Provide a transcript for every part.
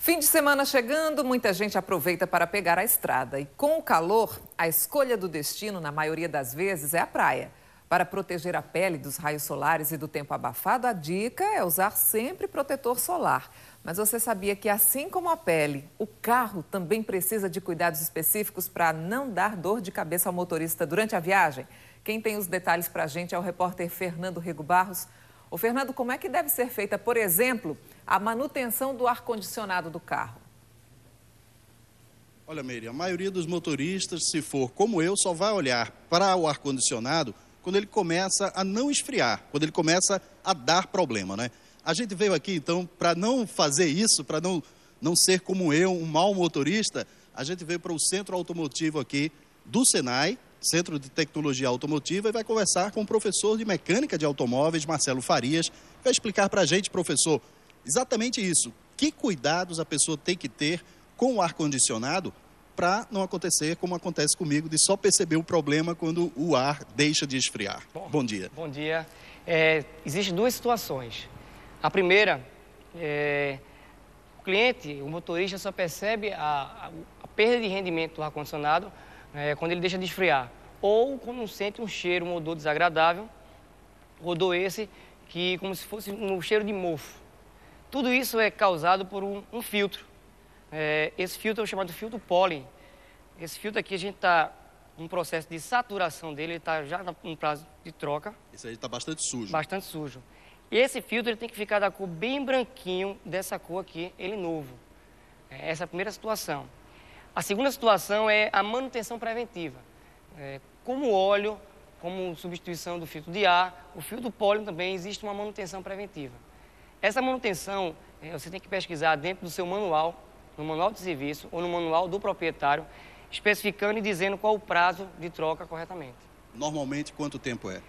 Fim de semana chegando, muita gente aproveita para pegar a estrada. E com o calor, a escolha do destino, na maioria das vezes, é a praia. Para proteger a pele dos raios solares e do tempo abafado, a dica é usar sempre protetor solar. Mas você sabia que, assim como a pele, o carro também precisa de cuidados específicos para não dar dor de cabeça ao motorista durante a viagem? Quem tem os detalhes para a gente é o repórter Fernando Rego Barros. Ô, Fernando, como é que deve ser feita, por exemplo, a manutenção do ar-condicionado do carro? Olha, Meire, a maioria dos motoristas, se for como eu, só vai olhar para o ar-condicionado quando ele começa a não esfriar, quando ele começa a dar problema, né? A gente veio aqui, então, para não fazer isso, para não ser como eu, um mau motorista, a gente veio para o Centro Automotivo aqui do Senai, Centro de Tecnologia Automotiva, e vai conversar com o professor de Mecânica de Automóveis, Marcelo Farias, que vai explicar para a gente, professor, exatamente isso. Que cuidados a pessoa tem que ter com o ar-condicionado para não acontecer como acontece comigo, de só perceber o problema quando o ar deixa de esfriar. Bom dia. Bom dia. Existem duas situações. A primeira, o cliente, o motorista, só percebe a perda de rendimento do ar-condicionado quando ele deixa de esfriar. Ou quando sente um cheiro, um odor desagradável, odor esse que como se fosse um cheiro de mofo. Tudo isso é causado por um filtro. Esse filtro é o chamado filtro pólen. Esse filtro aqui a gente está num processo de saturação dele, ele está já no prazo de troca. Esse aí está bastante sujo. Bastante sujo. E esse filtro ele tem que ficar da cor bem branquinho, dessa cor aqui, ele novo. Essa é a primeira situação. A segunda situação é a manutenção preventiva. Como óleo, como substituição do filtro de ar, o filtro pólen também existe uma manutenção preventiva. Essa manutenção, você tem que pesquisar dentro do seu manual, no manual de serviço ou no manual do proprietário, especificando e dizendo qual o prazo de troca corretamente. Normalmente, quanto tempo é?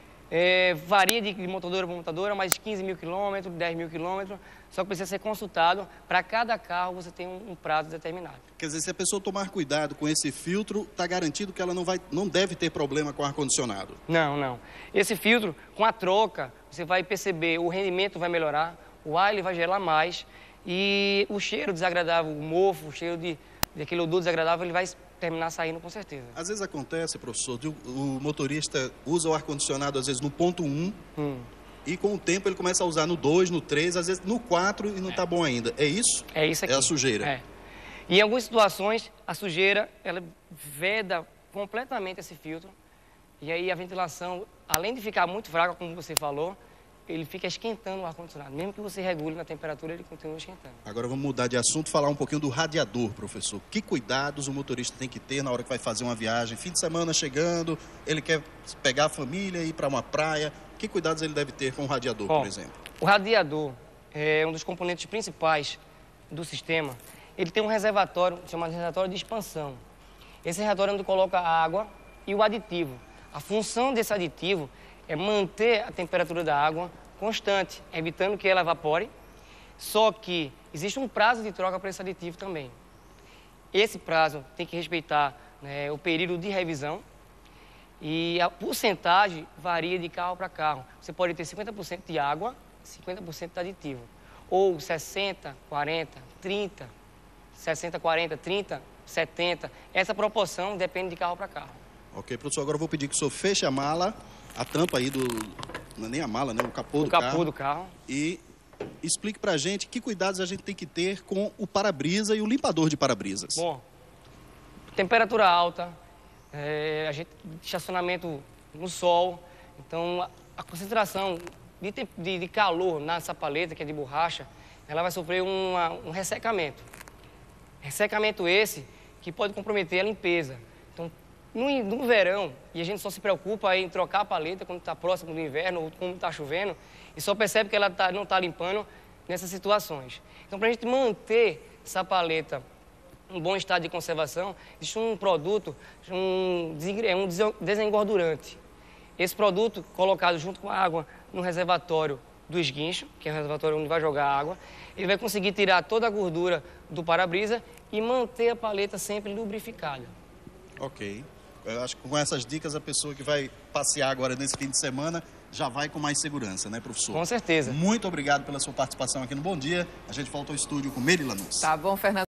Varia de montadora para montadora, mas 15 mil quilômetros, 10 mil quilômetros, só que precisa ser consultado. Para cada carro você tem um prazo determinado. Quer dizer, se a pessoa tomar cuidado com esse filtro, está garantido que ela não deve ter problema com o ar-condicionado? Não. Esse filtro, com a troca, você vai perceber, o rendimento vai melhorar, o ar ele vai gelar mais e o cheiro desagradável, o mofo, o cheiro daquele odor desagradável, ele vai terminar saindo com certeza. Às vezes acontece, professor, o motorista usa o ar-condicionado, às vezes, no ponto 1, e com o tempo ele começa a usar no 2, no 3, às vezes no 4 e não está bom ainda. É isso? É isso aqui. É a sujeira? E em algumas situações, a sujeira, ela veda completamente esse filtro, e aí a ventilação, além de ficar muito fraca, como você falou, ele fica esquentando o ar-condicionado. Mesmo que você regule na temperatura, ele continua esquentando. Agora vamos mudar de assunto, falar um pouquinho do radiador, professor. Que cuidados o motorista tem que ter na hora que vai fazer uma viagem? Fim de semana chegando, ele quer pegar a família e ir para uma praia. Que cuidados ele deve ter com o radiador, por exemplo? O radiador é um dos componentes principais do sistema. Ele tem um reservatório, chamado reservatório de expansão. Esse reservatório é onde coloca a água e o aditivo. A função desse aditivo é manter a temperatura da água constante, evitando que ela evapore, só que existe um prazo de troca para esse aditivo também. Esse prazo tem que respeitar o período de revisão e a porcentagem varia de carro para carro. Você pode ter 50% de água, 50% de aditivo, ou 60, 40, 30, 60, 40, 30, 70. Essa proporção depende de carro para carro. Ok, professor, agora eu vou pedir que o senhor feche a mala, a tampa aí não é nem a mala, né? O capô do carro. E explique pra gente que cuidados a gente tem que ter com o para-brisa e o limpador de para-brisas. Bom, temperatura alta, estacionamento no sol, então a concentração de calor nessa paleta, que é de borracha, ela vai sofrer um ressecamento. Ressecamento esse que pode comprometer a limpeza. Então, no verão, e a gente só se preocupa em trocar a paleta quando está próximo do inverno ou quando está chovendo, e só percebe que ela não está limpando nessas situações. Então, para a gente manter essa paleta em bom estado de conservação, existe um produto, um desengordurante. Esse produto, colocado junto com a água no reservatório do esguincho, que é o reservatório onde vai jogar a água, ele vai conseguir tirar toda a gordura do para-brisa e manter a paleta sempre lubrificada. Ok. Eu acho que com essas dicas, a pessoa que vai passear agora nesse fim de semana já vai com mais segurança, né, professor? Com certeza. Muito obrigado pela sua participação aqui no Bom Dia. A gente volta ao estúdio com Meire Lanús. Tá bom, Fernando.